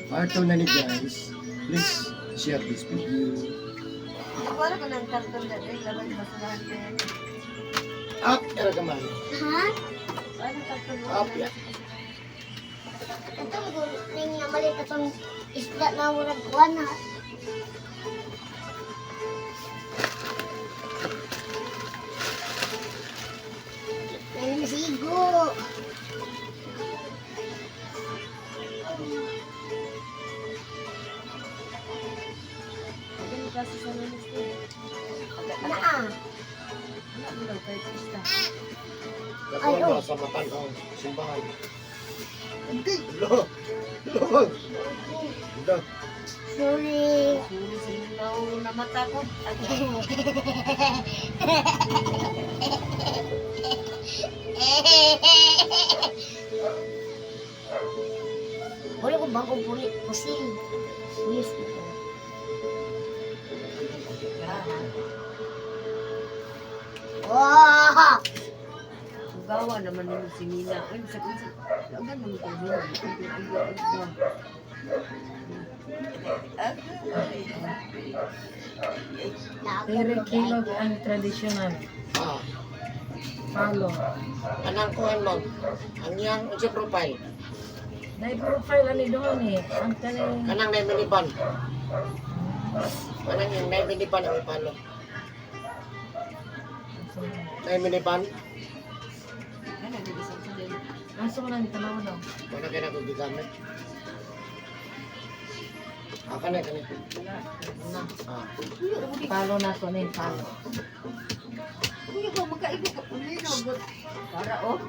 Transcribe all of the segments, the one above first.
Part 2 na ni guys. Please share this video. Wala ka ng karton na rin. Labay basurahan ka yan. Up, era ka man. Ha? Ano karton mo? Up, ya. Ito ko ning namalit atong isda na murag kuan ha. May masigo. Ano kasi sa nanis ko? Naa. Wala mo lang kahit isda. Kapuan ba sa matan ang simbahan? Hindi. Lo. Lo. Lo. Sorry. Suri sa ilaw na mata ko. Wala ko bang puli pusing. Yes. Wah! Gawa naman nila si Nina. Ay, sa kunsa. Lagan naman ko Nina. Very kilog ang traditional. Ah, Palo. anang kuhan mo. Ang yang sa profile. Na-profile ani doon eh. Ang kaning Kanang may miniban. Kanang yung may miniban ang ipalo. May miniban. Ano, dito sa din. aso mo lang tanaw daw. Wala ka na kung gigamit. Aka na ka na. Na. Ah. Palo na to ni palo. Kuya ko, magkaigo ka. Ulino, but para oh.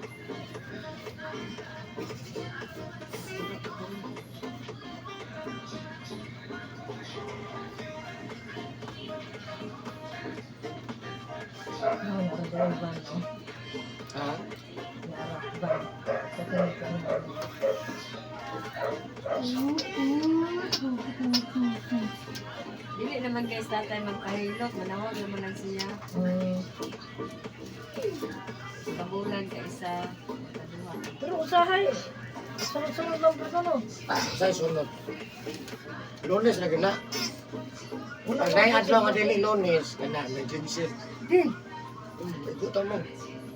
No, no, dahil ba no? Ha? Yarap ba? Sa tingin ko ano. Dili naman guys, tatay magpahilot. Manawag naman lang siya. Kabulan ka isa. Kaduha. Pero usahay. Sunod-sunod lang ba no? Sa sunod. Lunes na gina. Wala Ang nai adlaw nga dili Lunes kana emergency. Din, Ikutan mo.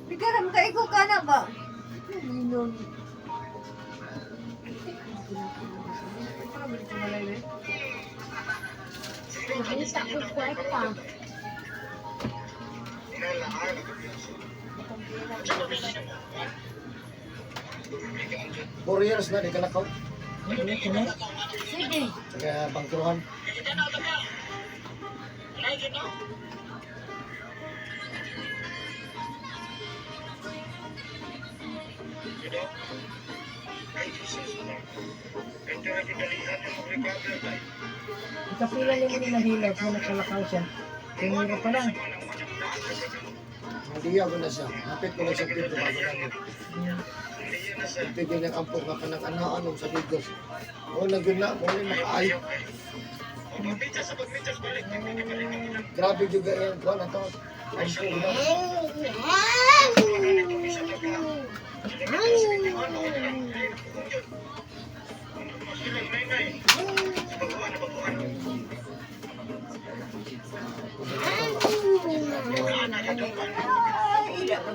bigara magkaigo ka na ba? Ulino. Nakita ko kwarta. Four years na di ka nakaw. Hindi ko na. Sige. Kaya bangkruhan. Ikapila ni mo ni nahilot mo nakalakaw siya. Tingin pa lang. Hindi ako na siya. Hapit ko na siya pito bago namin. Pwede niya kampok na kanang sa bigos. O nagyun na, mo rin makaayo. Grabe juga yan. Kuha na to. Ampok na. Ay, ila ka.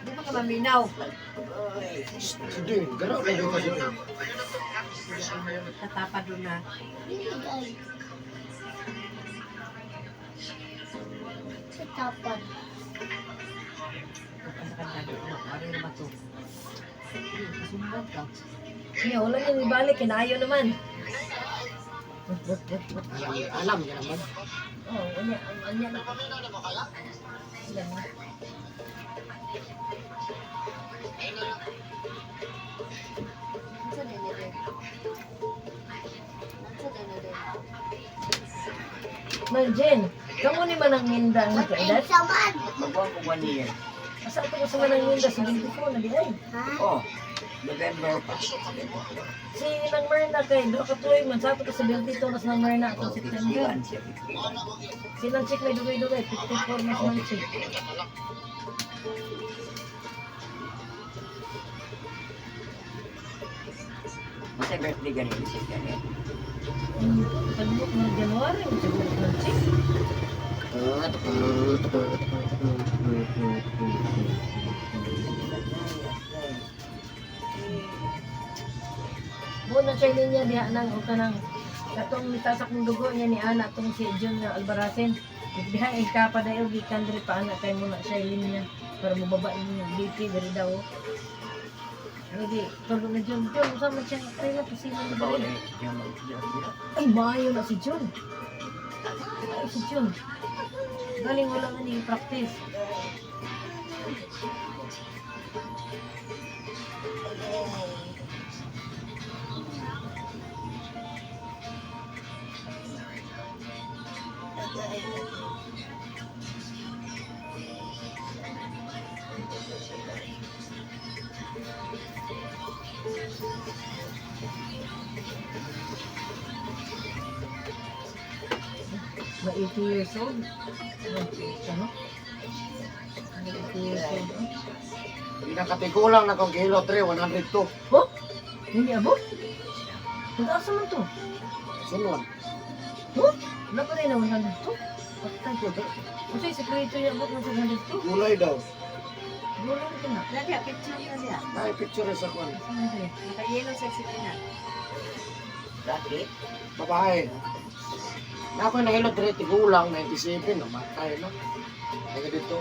Di ba ka maminaw? Sige, gano'n ka dito sige. Tatapa doon na. Sa tapad. Ano na ba ito? Kasumban ka. Niya, wala niya ibalik. Kinayo naman. Alam niya naman. Oh, anya na. Yan na. Sa din na din. Sa din na din. Man, Jen, kamu ni manang mindang na kaedad? Saman. Magbuang ko 1 year. Asa ito ko sa manang minda sa binti ko na di ay. Ha? Oh, November pa. Si Nang Myrna kay do ka tuig man sa ato ko sa binti to mas Nang Myrna atong September. 51 siya. Si Nang Chick may dugay-dugay 54 mas Nang Chick. Masa birthday ganun si ganun. Pagbuk ng January, siguro ng check. Muna siya niya diha nang o kanang katong nitasak ng dugo niya ni ana tong si John na Albaracen. Diha ay kapadayo gikan diri pa ana kay muna siya niya para mababa niya BP diri daw. Hindi, tulog na John. John, usama siya. Kaya na kasi na Bawa dali. na yung Ay, maayo na si John. Ay, si John. Galing wala nga niya practice. Na 80 years old. Ano? 80 years old. Pinakatigulang na kong kilo 3, 102. Oh? Hindi abot? Nag-asa man to? Sunod. Oh? Wala pa rin na 100 to? Patay ko. Kasi sekreto niya abot ng 100 to. Gulay daw. Wala rin na. Dali, picture na diya. Ay, picture sa kwan. Nakayelo sa sipina. Dati, Babae. Na ako nahilot 3, tigulang, 97, namatay, no? Kaya dito.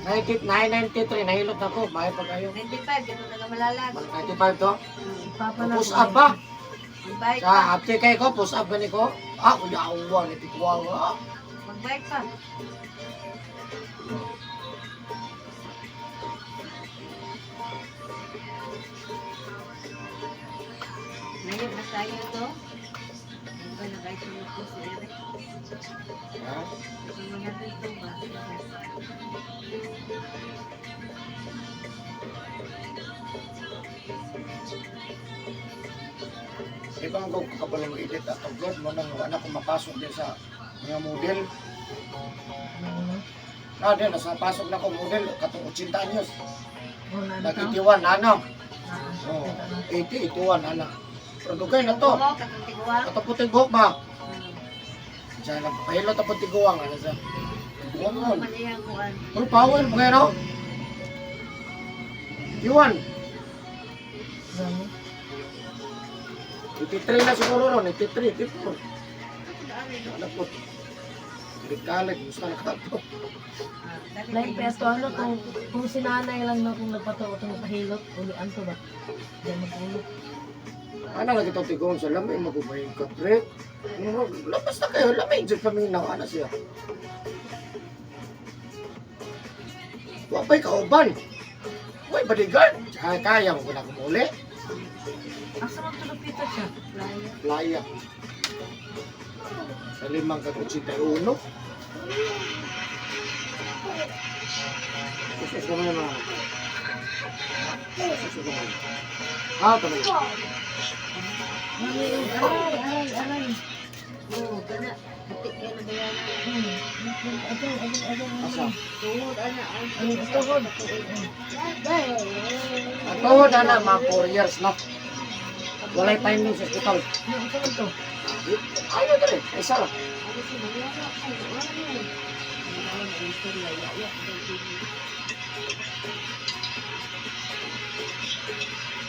993, nahilot ako, mahal pa kayo. 95, ganun na malalag. 95 to? Papa na. Push up ba? Mag-bike Sa pa. apte kay ko, push up gani ko. Ah, kuya awa, ni tikwa. Mag-bike pa. Ngayon na tayo to. Ano ba na kahit tulog ko si Eric? Ha? Sa mga dito ba? Di ba ang kapalang edit at God mo nang anak ko mapasok din sa mga model. Na din, nasa pasok na ko model, katong 80 anyos. Nag-81, ano? Oh, 80, 81, anak. Pero dugay na to. Oo, katong tiguang. Katong puting buhok ba? Siya lang, pahilot ang puting guwang, ano siya? Guwang mo. Maniyang kuhan. Pero power mo kayo, no? 81. 83 na siguro ron, 83, 84. Anak po. Kalit, gusto na kato. Lain pesto ano kung sinanay lang na kung nagpatuot ng pahilot, ulian to ba? Diyan magulot. Ano lagi itong tigong sa lamay, magubayin ka, pre. Labas na kayo, lamay, dyan paminaw, ano siya. Wapay kauban. Uy, bodyguard. Kaya mo ko na kumuli. Asa man to napita siya? Playa. Sa 581. Susus naman yung mga. Susus naman. Ah, tama yun. Aray. Oo, kana. Butik ka na bayanan. Asa? Tuhod, ana. Ano gusto ko? Atuhod na mga 4 years na. Walay finding sa hospital. Ano man to? Ayaw ka rin. Isa lang. Ano si Mariana? Ay, wala na. Wala na, istorya. Ya.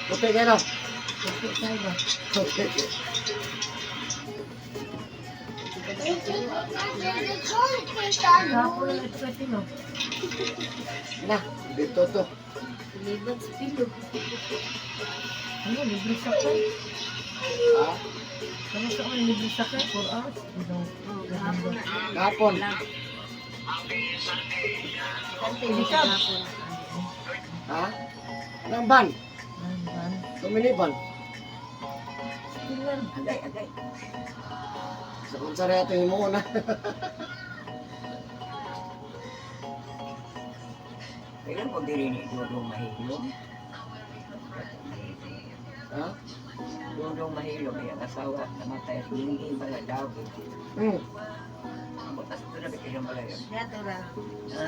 Buti kayo na. Gusto tayo ba? Okay. Kahapon na ito kay Tino. Na, dito to. Libat sa pilo. Ano, libre sakay? Ha? Ano sa akin, libre sakay? 4 hours? Oo, kahapon na. Kapon. Kante, hindi ka kahapon. Ha? Anong ban? Van. Tuminiban. Tingnan. agay. Sa konsari ito yung muna. Kailan ko diri ni Dodong Mahilo? Ha? Dodong Mahilo, may ang asawa, namatay at hindi pala daw. Hmm. Ang butas ito na bigyan pala yun. Yato ra. Ha?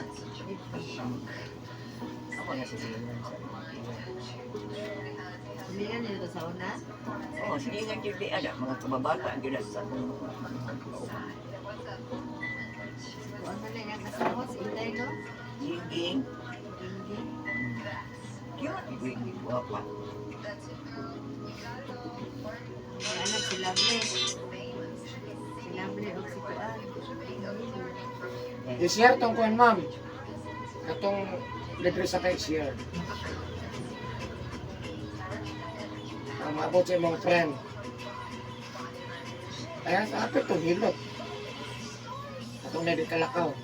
Ako na si Dino. Silingan nila to sa una. Oo, sige nga yun di ada, mga kababata, yun na sa Kung ano na yung kasama, si Inday, no? Giging. Hindi. Kaya, hindi ko apa. May anak si Lovely. Si Lovely o si Kuan. I-share tong kuan ma'am. Katong libre sa kay share. Ang maabot sa mga friend. Kaya sa apit to hilot. Katong na kalakaw.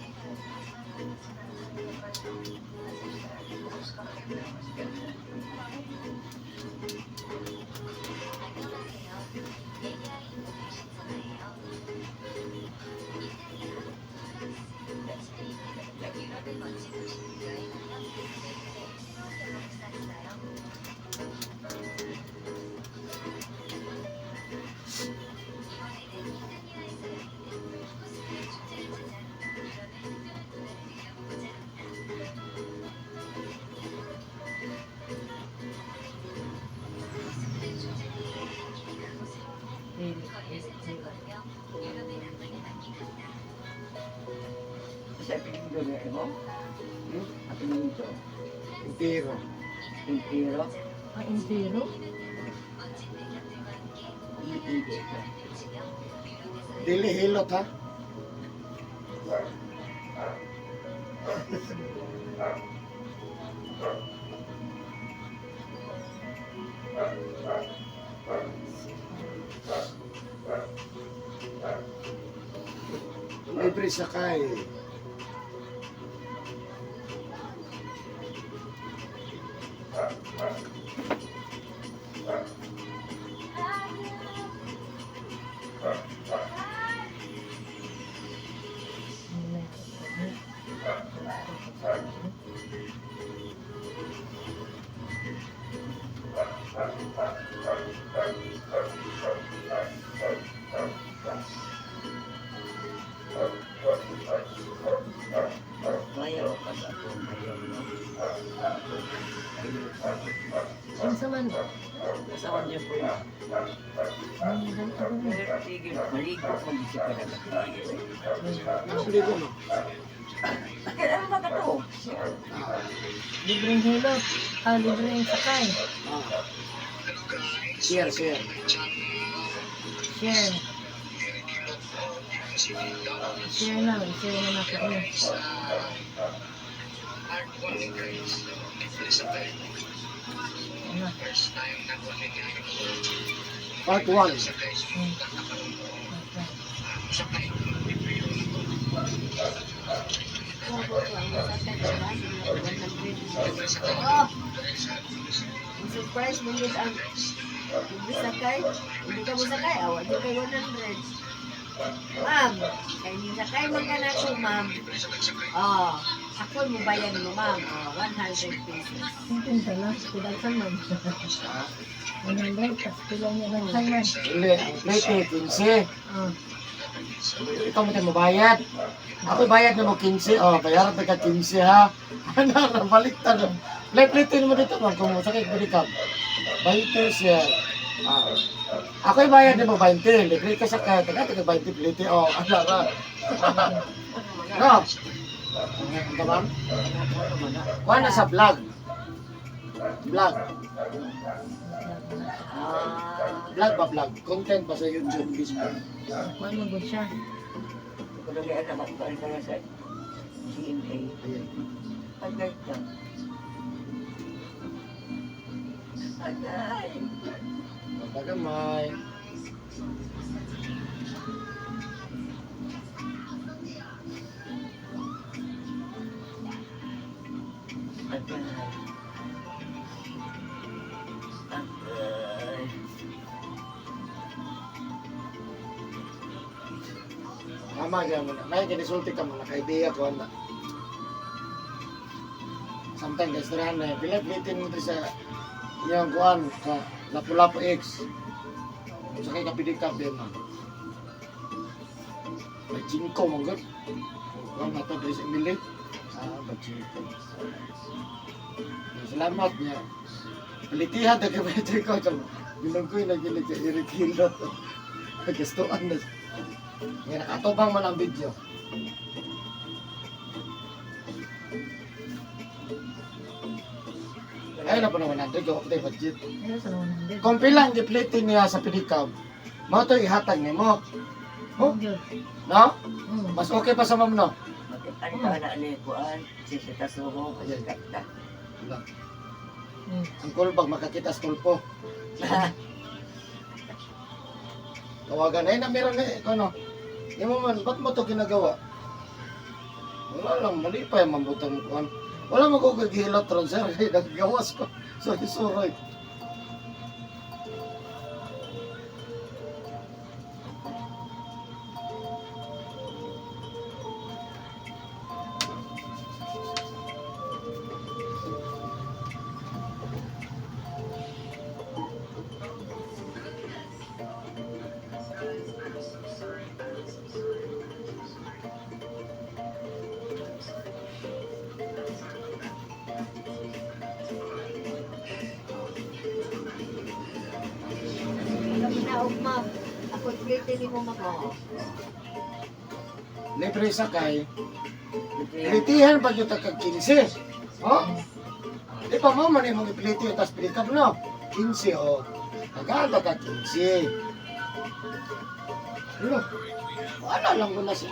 Sa pinigdo na mo, at pinigdo. Intiro. Pintiro, Ang intero. iide ka. Dili hilot ha. Libre sakay. Mayo ka sa ako, mayo no. Unsa man? Kasama niya po yun. Pero sige, maligo mag-isip ka na natin. Hindi ko no. Kailan ba ka to? Libreng hilot. Libreng sakay. Share, share. Share. Share na. Share na natin. Ano? Part 1. Oh! Ang surprise mo yun ang hindi sakay. Hindi ka mo sakay. Awa, di kay 100. Ma'am, kaya hindi sakay man ka na ako, ma'am. Oh, ako mo bayan mo, ma'am. Oh, 100 pesos. Ang pala. Kudalsan man. 100. Tapos kulang niya ng man. Dili, ang plate eh, 15. Oh. Ikaw mo tayo mabayad. Ako bayad na mo 15. Oh, bayaran tayo ka 15 ha. Ano, nabaliktad. Plate-platein mo dito man kung sakit mo dito. 20 share. Ako'y bayad na mo 20. Libre ka sa kaya. Taga 20 plate. Oh, ano ka. No. Ang tamam? Kuha na sa vlog. Vlog. Vlog ba vlog? Content ba sa YouTube, Facebook? Kuha mo good siya. Kung nagay na makikita ka na sa GMA, Ayan. agay ka. Agay! Pagamay. Agay! Agay! Mama, dyan mo na. May kinisulti ka mo, naka-idea ko na. Sometimes, guys, tirahan na. Pilit-litin mo sa iyong kuhan sa Lapu-Lapu X. Sa kay kapidik-tap din na. May 5 mong gud. Kuhan na ito, 3 milit. Bachito. Salamat niya. Palitihan na kami ko. Ginong ko yung nagilig ka irikilo. Nagastuan na. Ngayon, nakatubang man ang video. Ay na po naman natin. Go, update budget. Ayun, sa 100. Kung pilang giplitin niya sa pinikab, mo ito ihatag niya mo. Oh, Yun. no? Mm. Mas okay pa sa ma'am, no? Ano ka na ano yung kuhaan? Sisita suho. Ayan. Kakta. Wala. Mm. Ang kulbag makakita sa tulpo. Tawagan, ay na meron na ano. Di mo man, ba't mo ito ginagawa? Wala lang, mali pa yung mambutang kuhan. Wala mo ko kagihilot ron, sir. Naggawas ko. Sorry. Kami na og ma'am. Ako plate ni mo mako. Libre sakay. Pilitihan pa yung tagkag 15. Oh? Di pa mo man yung mga piliti yung tas pilikap, no? 15, oh. Naganda ka 15. Ano? Wala lang ko na siya.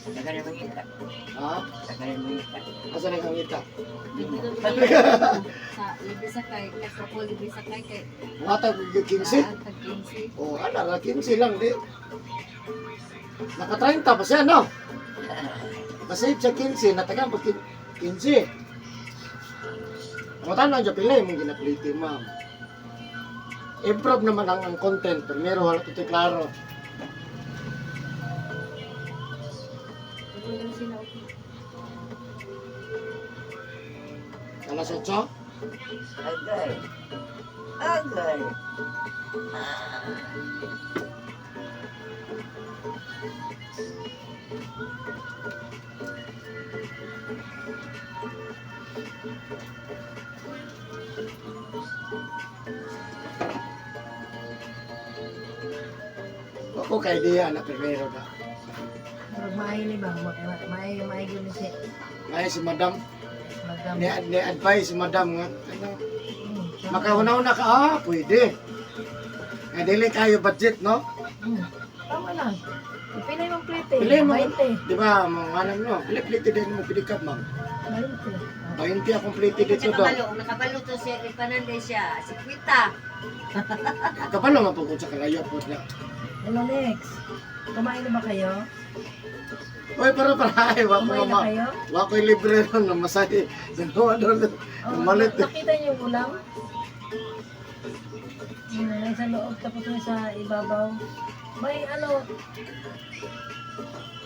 Saka na mangita. Ha? Saka na mangita. Asa na kang ita? Sa libre sa kay, kaso ko libre sa kay kay Matag yung 15? tag 15. Oh, ala nga 15 lang, di. Naka 30 pa siya, no? Masave siya 15, natagang pag 15. Ang tanong dyan pila yung ginapiliti, ma'am. Improve naman ang content, pero wala ito klaro. Ito lang sila okay. Alas 8? Agay. Agay. Ako kay Dia na primero na. Pero maayo ni ba? Maayo ni si Ngayon si Madam, Madam. ni-advise si Madam nga, ano, Mm. makauna-una ka, pwede. Nga dili kayo budget, no? Mm. Tama lang. Ipilay mong plate eh. Pili mo, 20. di ba, mga alam nyo, pili din mo pinikap, ma'am. 20. 20 akong plite dito daw. Nakabalo to si Ripanande siya. Si Quita. Kapalo nga po kung sa kalayo po na. Hello, next. Kumain na ba kayo? Uy, para ay, wako Kumain na mama. kayo? Wako yung libre ron na masahe. Dalawa doon. Oh, Malit. nakita niyo yung ulam? May sa loob, tapos may sa ibabaw. May ano?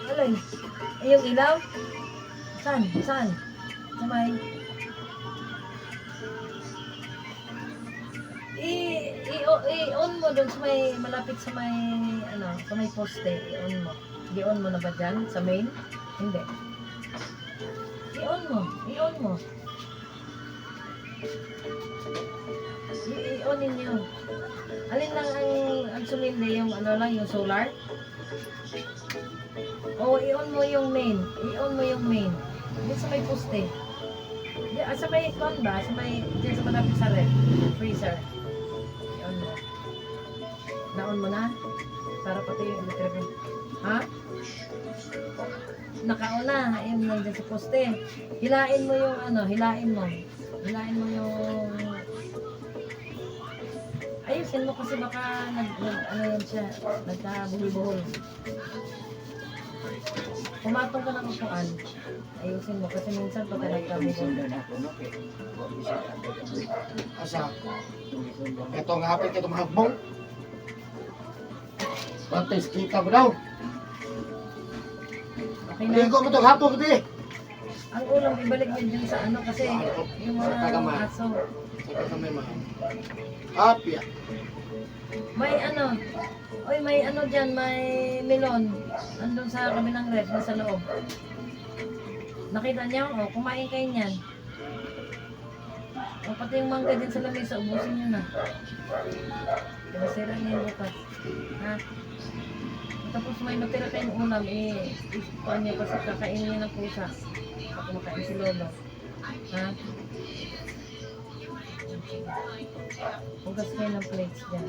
Alay? Yung ilaw? Saan? Saan? Sa may? I-on mo doon sa may, malapit sa may, ano, sa may poste. I-on mo. I-on mo na ba dyan? Sa main? Hindi. I-on mo. I-on mo. I-on ninyo. Alin lang ang sumindi, yung ano lang, yung solar? O, i-on mo yung main. I-on mo yung main. Diyan sa may poste. Sa may con ba? Sa may, diyan sa malapit sa red. Freezer. I-on mo. Na-on mo na? Para pati yung electric. Ha? Naka-on na. Ayun lang dyan sa poste. Hilain mo yung ano, hilain mo. Hilain mo yung... Ayusin mo kasi baka ano yan siya, nagkabuhol-buhol. Pumatong ka ng upuan. Ayusin mo kasi minsan pag May nagkabuhol. sundo na ako, no? Kaya, huwag mo siya agad-agad. Asa, Sundo na. ito nga hapit ito mga bong. Pantes, kita mo daw. Okay na. Ligo mo ito hapon gabi. Ang ulam ibalik mo dyan sa ano kasi yung mga aso. Saka kami mga apya. May ano, oy may ano dyan, may melon. Andun sa kabilang ref, nasa loob. Nakita niyo, oh, kumain kayo niyan. O, pati yung mangga din sa lamesa, ubusin niyo na. Masira niya yung bukas. Ha? Tapos may natira kayong ulam, ikuhan niya kasi kakainin niya ng pusa. Baka makain si Lolo. Ha? Hugas kayo ng plates dyan.